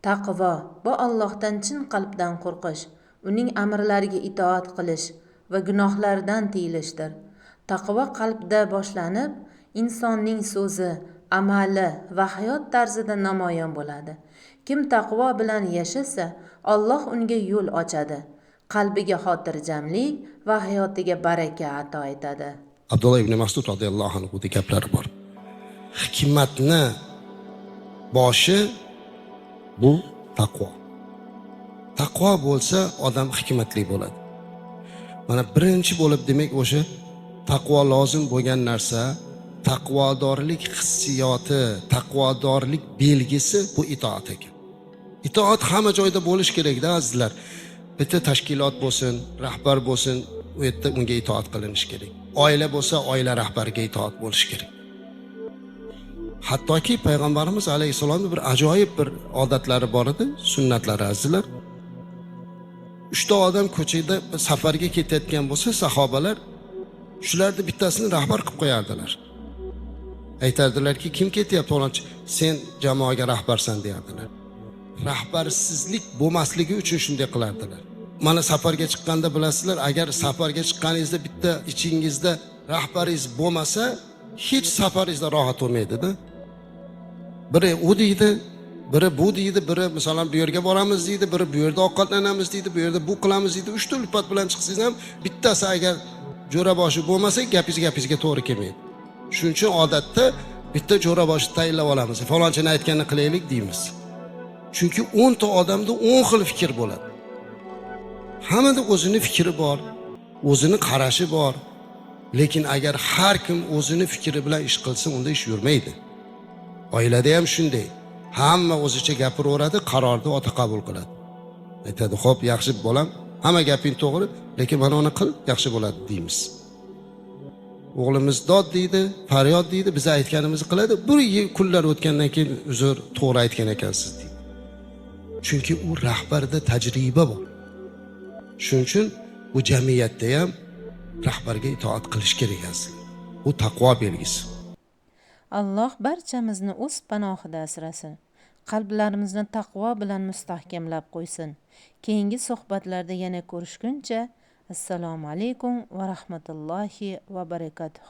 Taqvo bu Allohdan chin qalbdan qo'rqish, uning amrlariga itoat qilish va gunohlardan tiyilishdir. Taqvo qalbda boshlanib, insonning so'zi, amali va hayot tarzida namoyon bo'ladi. Kim taqvo bilan yashasa, Alloh unga yo'l ochadi, qalbiga xotirjamlik va hayotiga baraka ato etadi. Abdullah ibn Mas'ud radhiyallohu anhu deb gaplari bor. Hikmatni boshi bu taqvo. Taqvo bo'lsa, odam hikmatli bo'ladi. Mana birinchi bo'lib demak o'sha taqvo lozim bo'lgan narsa, taqvodorlik hissiyoti, taqvodorlik belgisi bu itoat ekan. Itoat hamma joyda bo'lish kerak-da azizlar. Bitta tashkilot bo'lsin, rahbar bo'lsin, u yerda unga itoat qilinish kerak. Oila bo'lsa, oila rahbariga itoat bo'lish kerak. Hattoki payg'ambarimiz alayhisalomning bir ajoyib bir odatlari bor edi, sunnatlari azizlar. 3 ta odam ko'chada safarga ketayotgan bo'lsa, sahobalar shularni bittasini rahbar qilib qo'yardilar. Aytardilarki, kim ketyapti falonchi, sen jamoaga rahbarsan derdilar. Rahbarsizlik bo'lmasligi uchun shunday qilardilar. Mana safarga chiqqanda bilasizlar, agar safarga chiqqaningizda bitta ichingizda rahbaringiz bo'lmasa, hech safaringizda rohat bo'lmaydi-da. Biri u deydi, biri bu deydi, biri masalan bu yerga boramiz deydi, biri bu yerda ovqatlanamiz deydi, bu yerda bu qilamiz deydi. 3 ta ulpat bilan chiqsangiz ham bittasi agar jo'raboshi bo'lmasa, gapingizga to'g'ri kelmaydi. Shuning uchun odatda bitta jo'raboshi tayinlab olamiz. Falonchini aytganini qilaylik deymiz. Chunki 10 ta odamda 10 xil fikr bo'ladi. Hammada o'zini fikri bor, o'zini qarashi bor. Lekin agar har kim o'zini fikri bilan ish qilsa, unda ish yurmaydi. Oilada ham shunday. Hamma o'zicha gapiraveradi, qarorni ota qabul qiladi. Aytadi, "Xo'p, yaxshi bolam, hamma gaping to'g'ri, lekin mana uni qil, yaxshi bo'ladi" deymiz. O'g'limiz dod deydi, faryod deydi, biz aytganimizni qiladi. Bir kunlar o'tgandan keyin uzr, to'g'ri aytgan ekansiz deydi. Chunki u rahbarda tajriba bor. Shuning uchun bu jamiyatda ham rahbarga itoat qilish kerak aslida. Bu taqvo belgisi. Alloh barchamizni o'z panohida asrasin. Qalblarimizni taqvo bilan mustahkamlab qo'ysin. Keyingi suhbatlarda yana ko'rishguncha assalomu alaykum va rahmatullohi va barakatuh.